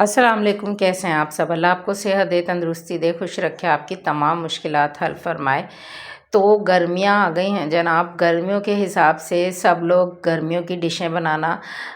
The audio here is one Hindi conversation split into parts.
अस्सलाम वालेकुम। कैसे हैं आप सब? अल्लाह आपको सेहत दे, तंदुरुस्ती दे, खुश रखे, आपकी तमाम मुश्किलात हल फरमाए। तो गर्मियाँ आ गई हैं जनाब। गर्मियों के हिसाब से सब लोग गर्मियों की डिशें बनाना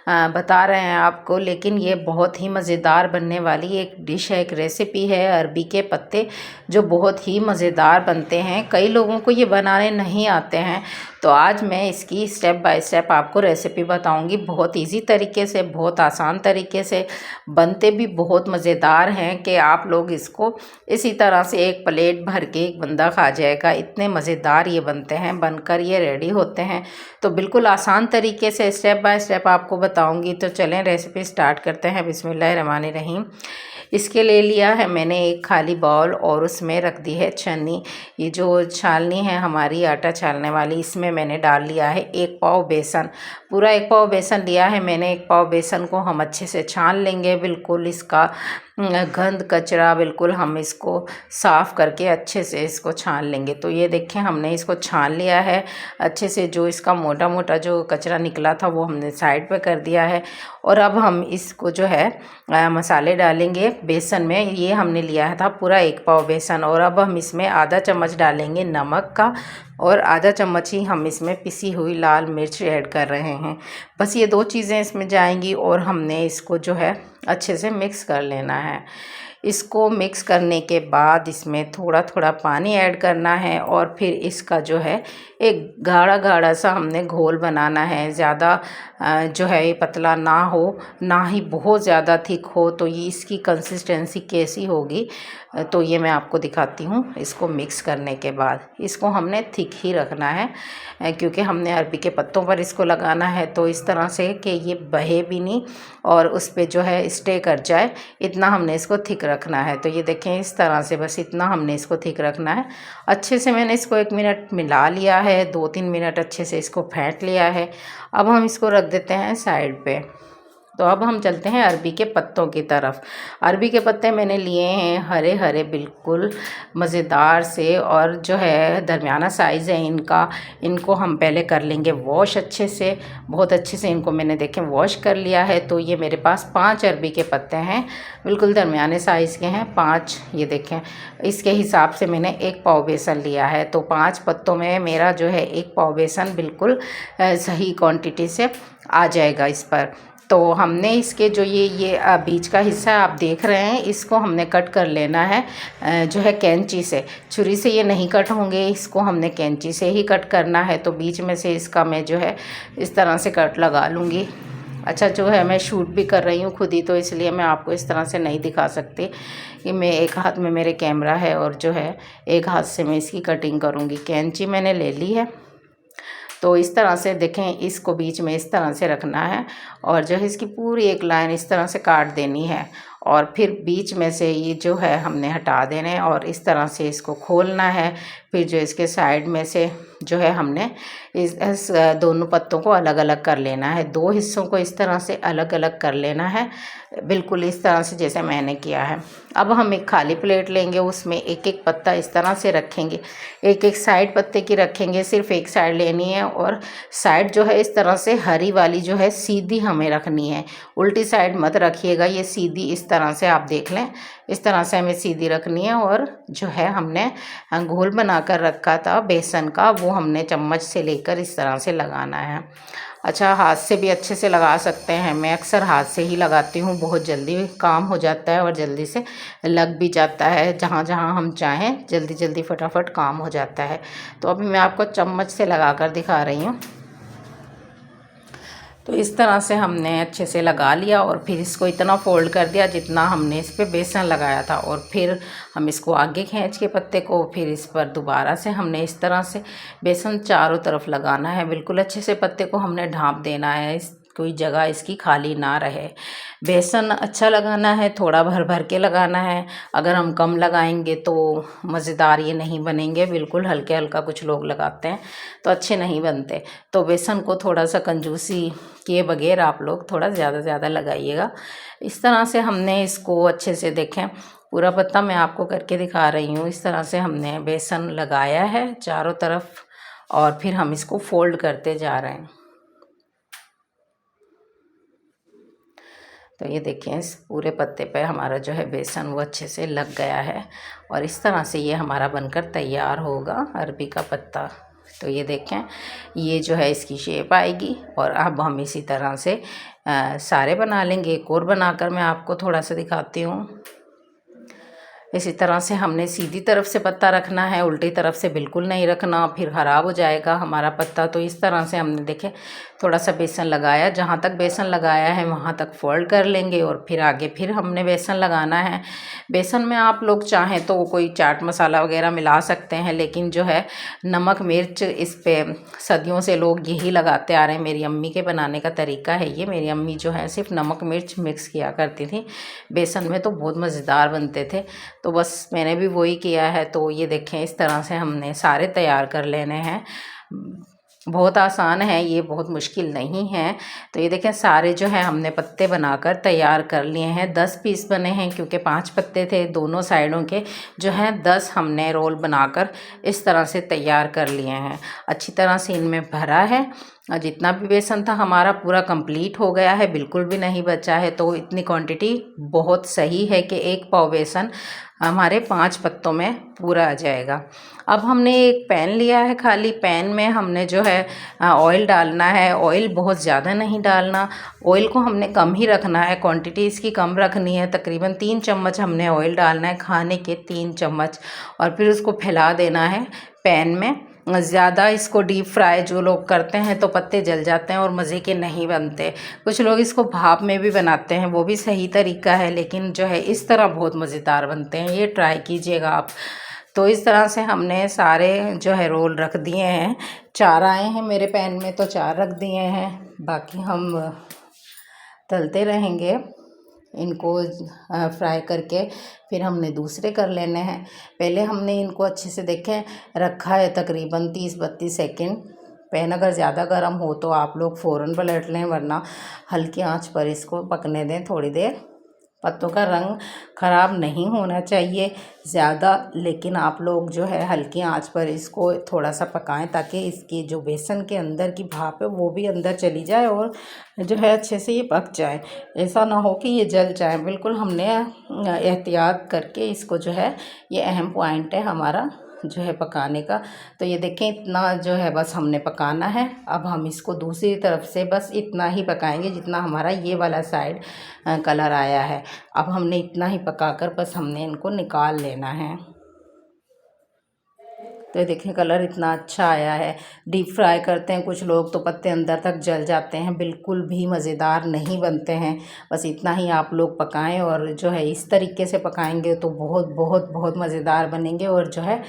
बता रहे हैं आपको, लेकिन ये बहुत ही मज़ेदार बनने वाली एक डिश है, एक रेसिपी है अरबी के पत्ते, जो बहुत ही मज़ेदार बनते हैं। कई लोगों को ये बनाने नहीं आते हैं, तो आज मैं इसकी स्टेप बाय स्टेप आपको रेसिपी बताऊंगी। बहुत इजी तरीके से, बहुत आसान तरीके से, बनते भी बहुत मज़ेदार हैं कि आप लोग इसको इसी तरह से एक प्लेट भर के एक बंदा खा जाएगा। इतने मज़ेदार ये बनते हैं, बनकर ये रेडी होते हैं। तो बिल्कुल आसान तरीके से स्टेप बाय स्टेप आपको बताऊंगी। तो चलें रेसिपी स्टार्ट करते हैं। बिस्मिल्लाहिर्रहमानिर्रहीम। इसके ले लिया है मैंने एक खाली बाउल और उसमें रख दी है छन्नी। ये जो छालनी है हमारी आटा छालने वाली, इसमें मैंने डाल लिया है 1 पाव बेसन। पूरा 1 पाव बेसन लिया है मैंने। 1 पाव बेसन को हम अच्छे से छान लेंगे। बिल्कुल इसका गंद कचरा बिल्कुल हम इसको साफ़ करके अच्छे से इसको छान लेंगे। तो ये देखें, हमने इसको छान लिया है अच्छे से। जो इसका मोटा मोटा जो कचरा निकला था वो हमने साइड पे कर दिया है। और अब हम इसको जो है मसाले डालेंगे बेसन में। ये हमने लिया था पूरा 1 पाव बेसन। और अब हम इसमें आधा चम्मच डालेंगे नमक का, और आधा चम्मच ही हम इसमें पिसी हुई लाल मिर्च ऐड कर रहे हैं। बस ये 2 चीज़ें इसमें जाएंगी और हमने इसको जो है अच्छे से मिक्स कर लेना है। इसको मिक्स करने के बाद इसमें थोड़ा थोड़ा पानी ऐड करना है और फिर इसका जो है एक गाढ़ा गाढ़ा सा हमने घोल बनाना है। ज़्यादा जो है ये पतला ना हो, ना ही बहुत ज़्यादा थिक हो। तो ये इसकी कंसिस्टेंसी कैसी होगी तो ये मैं आपको दिखाती हूँ। इसको मिक्स करने के बाद इसको हमने थिक ही रखना है, क्योंकि हमने अरबी के पत्तों पर इसको लगाना है। तो इस तरह से कि ये बहे भी नहीं और उस पर जो है स्टे कर जाए, इतना हमने इसको थिक रखना है। तो ये देखें, इस तरह से बस इतना हमने इसको थिक रखना है। अच्छे से मैंने इसको 1 मिनट मिला लिया है, 2-3 मिनट अच्छे से इसको फेंट लिया है। अब हम इसको रख देते हैं साइड पे। तो अब हम चलते हैं अरबी के पत्तों की तरफ। अरबी के पत्ते मैंने लिए हैं हरे हरे, बिल्कुल मज़ेदार से, और जो है दरमियाना साइज़ है इनका। इनको हम पहले कर लेंगे वॉश अच्छे से। बहुत अच्छे से इनको मैंने देखें वॉश कर लिया है। तो ये मेरे पास 5 अरबी के पत्ते हैं, बिल्कुल दरमियाने साइज़ के हैं 5। ये देखें, इसके हिसाब से मैंने 1 पाव बेसन लिया है। तो 5 पत्तों में मेरा जो है 1 पाव बेसन बिल्कुल सही क्वांटिटी से आ जाएगा इस पर। तो हमने इसके जो ये बीच का हिस्सा आप देख रहे हैं, इसको हमने कट कर लेना है जो है कैंची से। छुरी से ये नहीं कट होंगे, इसको हमने कैंची से ही कट करना है। तो बीच में से इसका मैं जो है इस तरह से कट लगा लूँगी। अच्छा, जो है मैं शूट भी कर रही हूँ खुद ही, तो इसलिए मैं आपको इस तरह से नहीं दिखा सकती कि मैं एक हाथ में मेरे कैमरा है और जो है एक हाथ से मैं इसकी कटिंग करूँगी। कैंची मैंने ले ली है। तो इस तरह से देखें, इसको बीच में इस तरह से रखना है और जो है इसकी पूरी एक लाइन इस तरह से काट देनी है। और फिर बीच में से ये जो है हमने हटा देने और इस तरह से इसको खोलना है। फिर जो इसके साइड में से जो है हमने इस दोनों पत्तों को अलग अलग कर लेना है। 2 हिस्सों को इस तरह से अलग अलग कर लेना है, बिल्कुल इस तरह से जैसे मैंने किया है। अब हम एक खाली प्लेट लेंगे, उसमें एक एक पत्ता इस तरह से रखेंगे। एक एक साइड पत्ते की रखेंगे, सिर्फ एक साइड लेनी है। और साइड जो है इस तरह से हरी वाली जो है सीधी हमें रखनी है, उल्टी साइड मत रखिएगा। ये सीधी इस तरह से आप देख लें, इस तरह से हमें सीधी रखनी है। और जो है हमने घोल बनाकर रखा था बेसन का, वो हमने चम्मच से लेकर इस तरह से लगाना है। अच्छा, हाथ से भी अच्छे से लगा सकते हैं। मैं अक्सर हाथ से ही लगाती हूँ, बहुत जल्दी काम हो जाता है और जल्दी से लग भी जाता है। जहाँ जहाँ हम चाहें जल्दी जल्दी फटाफट काम हो जाता है। तो अभी मैं आपको चम्मच से लगाकर दिखा रही हूँ। तो इस तरह से हमने अच्छे से लगा लिया और फिर इसको इतना फोल्ड कर दिया जितना हमने इस पर बेसन लगाया था। और फिर हम इसको आगे खींच के पत्ते को फिर इस पर दोबारा से हमने इस तरह से बेसन चारों तरफ लगाना है। बिल्कुल अच्छे से पत्ते को हमने ढाँप देना है, कोई जगह इसकी खाली ना रहे। बेसन अच्छा लगाना है, थोड़ा भर भर के लगाना है। अगर हम कम लगाएंगे तो मज़ेदार ये नहीं बनेंगे। बिल्कुल हल्के हल्का कुछ लोग लगाते हैं तो अच्छे नहीं बनते। तो बेसन को थोड़ा सा कंजूसी किए बगैर आप लोग थोड़ा ज़्यादा लगाइएगा। इस तरह से हमने इसको अच्छे से देखें, पूरा पत्ता मैं आपको करके दिखा रही हूँ। इस तरह से हमने बेसन लगाया है चारों तरफ और फिर हम इसको फोल्ड करते जा रहे हैं। तो ये देखें इस पूरे पत्ते पे हमारा जो है बेसन वो अच्छे से लग गया है और इस तरह से ये हमारा बनकर तैयार होगा अरबी का पत्ता। तो ये देखें ये जो है इसकी शेप आएगी और अब हम इसी तरह से सारे बना लेंगे। एक और बनाकर मैं आपको थोड़ा सा दिखाती हूँ। इसी तरह से हमने सीधी तरफ से पत्ता रखना है, उल्टी तरफ से बिल्कुल नहीं रखना, फिर ख़राब हो जाएगा हमारा पत्ता। तो इस तरह से हमने देखे थोड़ा सा बेसन लगाया, जहाँ तक बेसन लगाया है वहाँ तक फोल्ड कर लेंगे और फिर आगे फिर हमने बेसन लगाना है। बेसन में आप लोग चाहें तो कोई चाट मसाला वगैरह मिला सकते हैं, लेकिन जो है नमक मिर्च इस पे सदियों से लोग यही लगाते आ रहे हैं। मेरी अम्मी के बनाने का तरीका है ये। मेरी अम्मी जो है सिर्फ नमक मिर्च मिक्स किया करती थी बेसन में, तो बहुत मज़ेदार बनते थे। तो बस मैंने भी वही किया है। तो ये देखें इस तरह से हमने सारे तैयार कर लेने हैं। बहुत आसान है ये, बहुत मुश्किल नहीं है। तो ये देखें सारे जो है हमने पत्ते बनाकर तैयार कर लिए हैं। 10 पीस बने हैं क्योंकि 5 पत्ते थे दोनों साइडों के, जो हैं 10 हमने रोल बनाकर इस तरह से तैयार कर लिए हैं। अच्छी तरह से इनमें भरा है और जितना भी बेसन था हमारा पूरा कंप्लीट हो गया है, बिल्कुल भी नहीं बचा है। तो इतनी क्वांटिटी बहुत सही है कि 1 पाव बेसन हमारे 5 पत्तों में पूरा आ जाएगा। अब हमने एक पैन लिया है, खाली पैन में हमने जो है ऑयल डालना है। ऑयल बहुत ज़्यादा नहीं डालना, ऑयल को हमने कम ही रखना है, क्वांटिटी इसकी कम रखनी है। तकरीबन 3 चम्मच हमने ऑयल डालना है, खाने के 3 चम्मच, और फिर उसको फैला देना है पैन में। ज़्यादा इसको डीप फ्राई जो लोग करते हैं तो पत्ते जल जाते हैं और मज़े के नहीं बनते। कुछ लोग इसको भाप में भी बनाते हैं, वो भी सही तरीका है, लेकिन जो है इस तरह बहुत मज़ेदार बनते हैं। ये ट्राई कीजिएगा आप। तो इस तरह से हमने सारे जो है रोल रख दिए हैं। 4 आए हैं मेरे पैन में तो 4 रख दिए हैं, बाकी हम तलते रहेंगे इनको फ्राई करके। फिर हमने दूसरे कर लेने हैं। पहले हमने इनको अच्छे से देखें रखा है तकरीबन 30-32 सेकंड। पैन अगर ज़्यादा गर्म हो तो आप लोग फ़ौरन पलट लें, वरना हल्की आंच पर इसको पकने दें थोड़ी देर। पत्तों का रंग ख़राब नहीं होना चाहिए ज़्यादा, लेकिन आप लोग जो है हल्की आंच पर इसको थोड़ा सा पकाएं ताकि इसकी जो बेसन के अंदर की भाप है वो भी अंदर चली जाए और जो है अच्छे से ये पक जाए। ऐसा ना हो कि ये जल जाए। बिल्कुल हमने एहतियात करके इसको जो है, ये अहम पॉइंट है हमारा जो है पकाने का। तो ये देखें इतना जो है बस हमने पकाना है। अब हम इसको दूसरी तरफ से बस इतना ही पकाएंगे जितना हमारा ये वाला साइड कलर आया है। अब हमने इतना ही पकाकर बस हमने इनको निकाल लेना है। तो ये देखें कलर इतना अच्छा आया है। डीप फ्राई करते हैं कुछ लोग तो पत्ते अंदर तक जल जाते हैं, बिल्कुल भी मज़ेदार नहीं बनते हैं। बस इतना ही आप लोग पकाएं और जो है इस तरीके से पकाएंगे तो बहुत बहुत बहुत मज़ेदार बनेंगे और जो है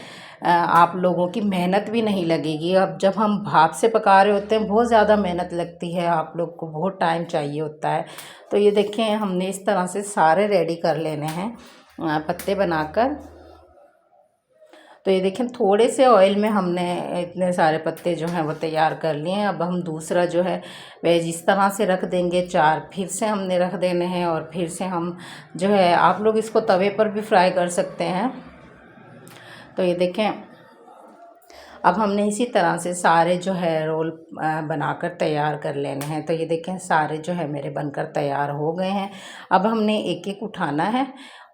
आप लोगों की मेहनत भी नहीं लगेगी। अब जब हम भाप से पका रहे होते हैं बहुत ज़्यादा मेहनत लगती है, आप लोग को बहुत टाइम चाहिए होता है। तो ये देखें हमने इस तरह से सारे रेडी कर लेने हैं पत्ते बनाकर। तो ये देखें थोड़े से ऑयल में हमने इतने सारे पत्ते जो हैं वो तैयार कर लिए हैं। अब हम दूसरा जो है वह इस तरह से रख देंगे। 4 फिर से हमने रख देने हैं और फिर से हम जो है आप लोग इसको तवे पर भी फ्राई कर सकते हैं। तो ये देखें अब हमने इसी तरह से सारे जो है रोल बनाकर तैयार कर लेने हैं। तो ये देखें सारे जो है मेरे बनकर तैयार हो गए हैं। अब हमने एक एक उठाना है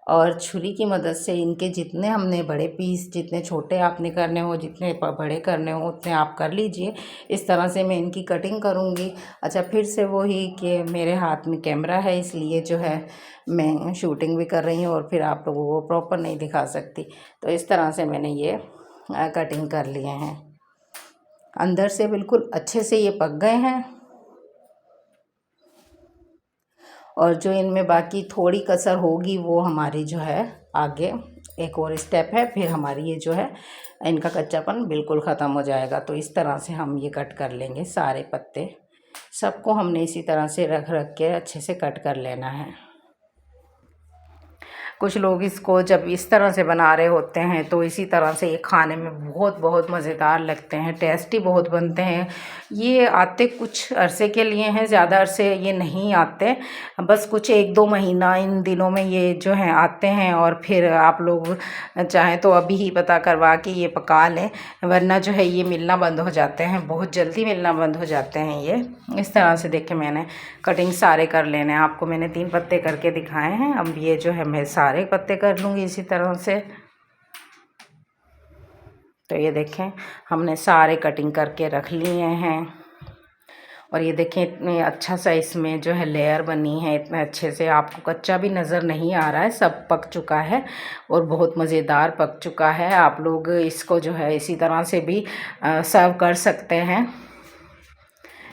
और छुरी की मदद से इनके जितने हमने बड़े पीस, जितने छोटे आपने करने हो, जितने बड़े करने हो उतने आप कर लीजिए। इस तरह से मैं इनकी कटिंग करूँगी। अच्छा फिर से वही कि मेरे हाथ में कैमरा है इसलिए जो है मैं शूटिंग भी कर रही हूँ और फिर आप लोगों को प्रॉपर नहीं दिखा सकती। तो इस तरह से मैंने ये कटिंग कर लिए हैं। अंदर से बिल्कुल अच्छे से ये पक गए हैं और जो इनमें बाकी थोड़ी कसर होगी वो हमारी जो है आगे एक और स्टेप है, फिर हमारी ये जो है इनका कच्चापन बिल्कुल ख़त्म हो जाएगा। तो इस तरह से हम ये कट कर लेंगे सारे पत्ते। सबको हमने इसी तरह से रख रख के अच्छे से कट कर लेना है। कुछ लोग इसको जब इस तरह से बना रहे होते हैं तो इसी तरह से ये खाने में बहुत बहुत मज़ेदार लगते हैं, टेस्टी बहुत बनते हैं। ये आते कुछ अरसे के लिए हैं, ज़्यादा अरसे ये नहीं आते, बस कुछ 1-2 महीना इन दिनों में ये जो हैं आते हैं। और फिर आप लोग चाहें तो अभी ही पता करवा के ये पका लें, वरना जो है ये मिलना बंद हो जाते हैं, बहुत जल्दी मिलना बंद हो जाते हैं ये। इस तरह से देखिए मैंने कटिंग सारे कर लेने हैं, आपको मैंने 3 पत्ते करके दिखाए हैं। अब ये जो है मैं सारे पत्ते कर लूँगी इसी तरह से। तो ये देखें हमने सारे कटिंग करके रख लिए हैं। और ये देखें इतने अच्छा सा इसमें जो है लेयर बनी है, इतने अच्छे से, आपको कच्चा भी नज़र नहीं आ रहा है, सब पक चुका है और बहुत मज़ेदार पक चुका है। आप लोग इसको जो है इसी तरह से भी सर्व कर सकते हैं।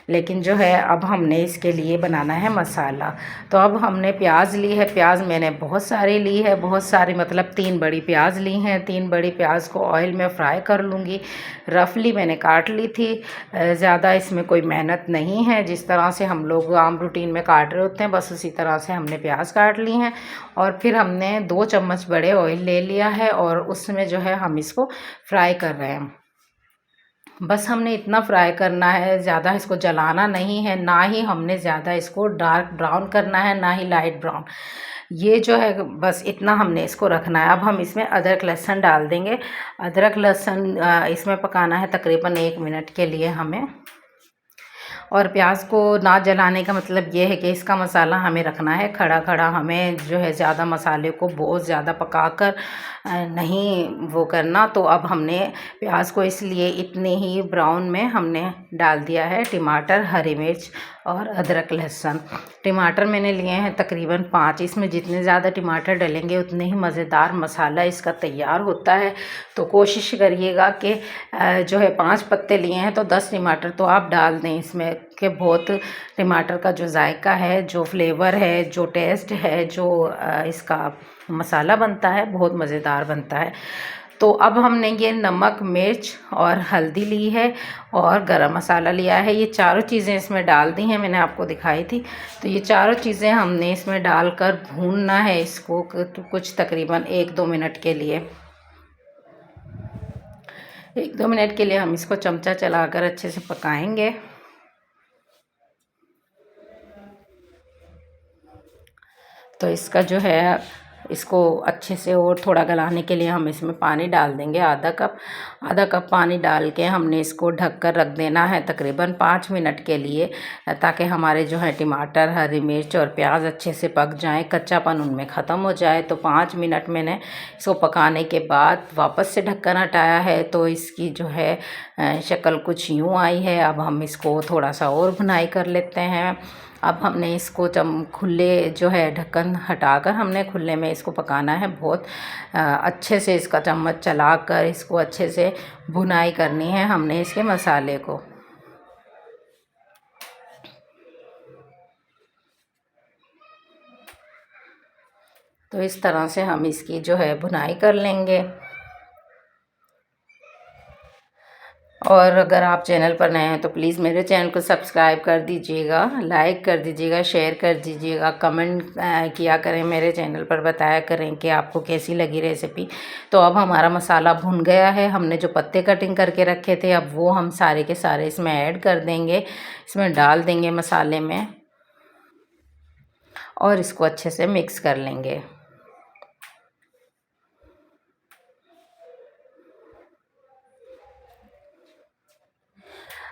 लेकिन जो है अब हमने इसके लिए बनाना है मसाला। तो अब हमने प्याज ली है, प्याज मैंने बहुत सारी ली है, बहुत सारी मतलब 3 बड़ी प्याज ली हैं। 3 बड़ी प्याज को ऑयल में फ्राई कर लूँगी। रफली मैंने काट ली थी, ज़्यादा इसमें कोई मेहनत नहीं है। जिस तरह से हम लोग आम रूटीन में काट रहे होते हैं बस उसी तरह से हमने प्याज काट ली हैं। और फिर हमने 2 चम्मच बड़े ऑयल ले लिया है और उसमें जो है हम इसको फ्राई कर रहे हैं। बस हमने इतना फ्राई करना है, ज़्यादा इसको जलाना नहीं है, ना ही हमने ज़्यादा इसको डार्क ब्राउन करना है, ना ही लाइट ब्राउन। ये जो है बस इतना हमने इसको रखना है। अब हम इसमें अदरक लहसुन डाल देंगे। अदरक लहसुन इसमें पकाना है तकरीबन 1 मिनट के लिए हमें। और प्याज को ना जलाने का मतलब ये है कि इसका मसाला हमें रखना है खड़ा खड़ा, हमें जो है ज़्यादा मसाले को बहुत ज़्यादा पकाकर नहीं वो करना। तो अब हमने प्याज को इसलिए इतने ही ब्राउन में हमने डाल दिया है टमाटर, हरी मिर्च और अदरक लहसुन। टमाटर मैंने लिए हैं तकरीबन 5, इसमें जितने ज़्यादा टमाटर डलेंगे उतने ही मज़ेदार मसाला इसका तैयार होता है। तो कोशिश करिएगा कि जो है 5 पत्ते लिए हैं तो 10 टमाटर तो आप डाल दें इसमें, कि बहुत टमाटर का जो जायका है, जो फ्लेवर है, जो टेस्ट है, जो इसका मसाला बनता है बहुत मज़ेदार बनता है। तो अब हमने ये नमक, मिर्च और हल्दी ली है और गरम मसाला लिया है। ये चारों चीज़ें इसमें डाल दी हैं, मैंने आपको दिखाई थी। तो ये चारों चीज़ें हमने इसमें डालकर भूनना है इसको कुछ तकरीबन 1-2 मिनट के लिए। 1-2 मिनट के लिए हम इसको चमचा चलाकर अच्छे से पकाएंगे। तो इसका जो है इसको अच्छे से और थोड़ा गलाने के लिए हम इसमें पानी डाल देंगे आधा कप पानी डाल के हमने इसको ढक कर रख देना है तकरीबन 5 मिनट के लिए, ताकि हमारे जो है टमाटर, हरी मिर्च और प्याज अच्छे से पक जाएं, कच्चापन उनमें ख़त्म हो जाए। तो 5 मिनट मैंने इसको पकाने के बाद वापस से ढक्कन हटाया है तो इसकी जो है शक्ल कुछ यूँ आई है। अब हम इसको थोड़ा सा और भुनाई कर लेते हैं। अब हमने इसको खुले जो है ढक्कन हटाकर हमने खुले में इसको पकाना है। बहुत अच्छे से इसका चम्मच चलाकर इसको अच्छे से भुनाई करनी है हमने इसके मसाले को। तो इस तरह से हम इसकी जो है भुनाई कर लेंगे। और अगर आप चैनल पर नए हैं तो प्लीज़ मेरे चैनल को सब्सक्राइब कर दीजिएगा, लाइक कर दीजिएगा, शेयर कर दीजिएगा, कमेंट किया करें, मेरे चैनल पर बताया करें कि आपको कैसी लगी रेसिपी। तो अब हमारा मसाला भुन गया है। हमने जो पत्ते कटिंग करके रखे थे अब वो हम सारे के सारे इसमें ऐड कर देंगे, इसमें डाल देंगे मसाले में और इसको अच्छे से मिक्स कर लेंगे।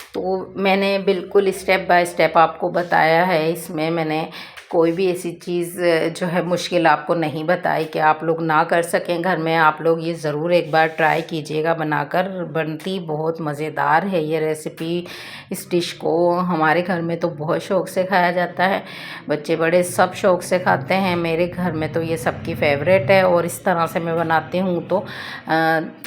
तो मैंने बिल्कुल स्टेप बाय स्टेप आपको बताया है। इसमें मैंने कोई भी ऐसी चीज़ जो है मुश्किल आपको नहीं बताई कि आप लोग ना कर सकें घर में। आप लोग ये ज़रूर एक बार ट्राई कीजिएगा बनाकर, बनती बहुत मज़ेदार है ये रेसिपी। इस डिश को हमारे घर में तो बहुत शौक़ से खाया जाता है, बच्चे बड़े सब शौक़ से खाते हैं। मेरे घर में तो ये सबकी फेवरेट है और इस तरह से मैं बनाती हूँ तो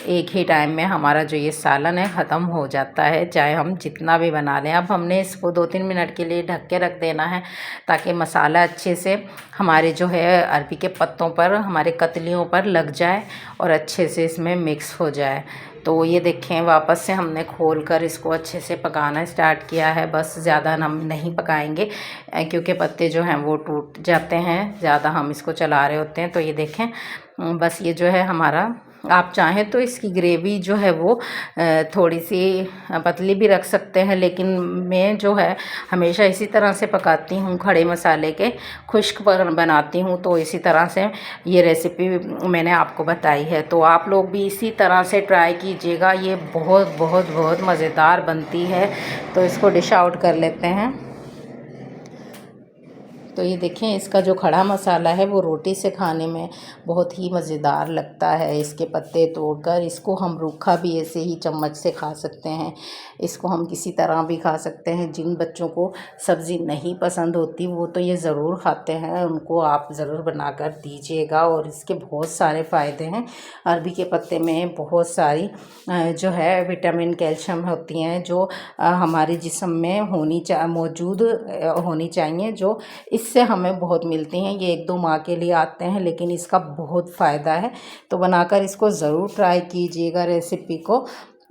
एक ही टाइम में हमारा जो ये सालन है ख़त्म हो जाता है, चाहे हम जितना भी बना लें। अब हमने इसको 2-3 मिनट के लिए ढक के रख देना है ताकि मसाला मसाला अच्छे से हमारे जो है अरबी के पत्तों पर, हमारे कतलियों पर लग जाए और अच्छे से इसमें मिक्स हो जाए। तो ये देखें वापस से हमने खोल कर इसको अच्छे से पकाना स्टार्ट किया है। बस ज़्यादा हम नहीं पकाएंगे क्योंकि पत्ते जो हैं वो टूट जाते हैं, ज़्यादा हम इसको चला रहे होते हैं। तो ये देखें बस ये जो है हमारा, आप चाहें तो इसकी ग्रेवी जो है वो थोड़ी सी पतली भी रख सकते हैं, लेकिन मैं जो है हमेशा इसी तरह से पकाती हूँ, खड़े मसाले के खुश्क पर बनाती हूँ। तो इसी तरह से ये रेसिपी मैंने आपको बताई है, तो आप लोग भी इसी तरह से ट्राई कीजिएगा। ये बहुत बहुत बहुत मज़ेदार बनती है। तो इसको डिश आउट कर लेते हैं। तो ये देखें इसका जो खड़ा मसाला है वो रोटी से खाने में बहुत ही मज़ेदार लगता है। इसके पत्ते तोड़कर इसको हम रूखा भी ऐसे ही चम्मच से खा सकते हैं, इसको हम किसी तरह भी खा सकते हैं। जिन बच्चों को सब्ज़ी नहीं पसंद होती वो तो ये ज़रूर खाते हैं, उनको आप ज़रूर बनाकर दीजिएगा। और इसके बहुत सारे फ़ायदे हैं। अरबी के पत्ते में बहुत सारी जो है विटामिन, कैल्शियम होती हैं जो हमारे जिस्म में मौजूद होनी चाहिए, जो इससे हमें बहुत मिलती हैं। ये 1-2 माह के लिए आते हैं, लेकिन इसका बहुत फ़ायदा है। तो बनाकर इसको ज़रूर ट्राई कीजिएगा रेसिपी को,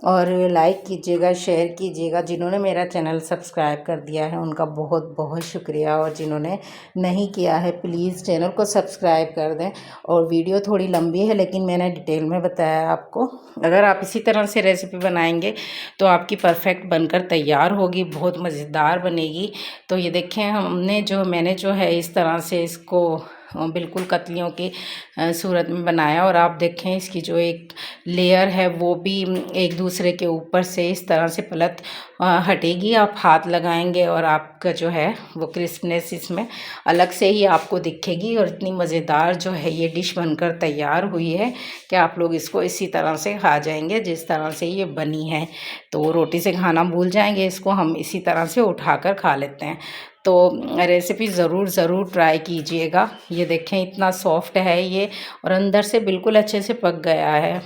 और लाइक कीजिएगा, शेयर कीजिएगा। जिन्होंने मेरा चैनल सब्सक्राइब कर दिया है उनका बहुत बहुत शुक्रिया, और जिन्होंने नहीं किया है प्लीज़ चैनल को सब्सक्राइब कर दें। और वीडियो थोड़ी लंबी है लेकिन मैंने डिटेल में बताया आपको। अगर आप इसी तरह से रेसिपी बनाएंगे तो आपकी परफेक्ट बनकर तैयार होगी, बहुत मज़ेदार बनेगी। तो ये देखें मैंने जो है इस तरह से इसको बिल्कुल कतलियों की सूरत में बनाया, और आप देखें इसकी जो एक लेयर है वो भी एक दूसरे के ऊपर से इस तरह से पलट हटेगी। आप हाथ लगाएंगे और आपका जो है वो क्रिस्पनेस इसमें अलग से ही आपको दिखेगी। और इतनी मज़ेदार जो है ये डिश बनकर तैयार हुई है कि आप लोग इसको इसी तरह से खा जाएंगे जिस तरह से ये बनी है। तो रोटी से खाना भूल जाएंगे, इसको हम इसी तरह से उठाकर खा लेते हैं। तो रेसिपी ज़रूर ट्राई कीजिएगा। ये देखें इतना सॉफ्ट है ये, और अंदर से बिल्कुल अच्छे से पक गया है।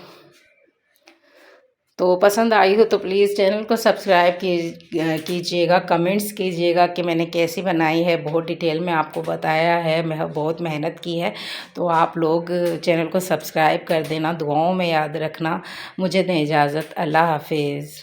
तो पसंद आई हो तो प्लीज़ चैनल को सब्सक्राइब कीजिएगा, कमेंट्स कीजिएगा कि मैंने कैसी बनाई है। बहुत डिटेल में आपको बताया है, मैं बहुत मेहनत की है। तो आप लोग चैनल को सब्सक्राइब कर देना, दुआओं में याद रखना। मुझे दें इजाज़त, अल्लाह हाफिज़।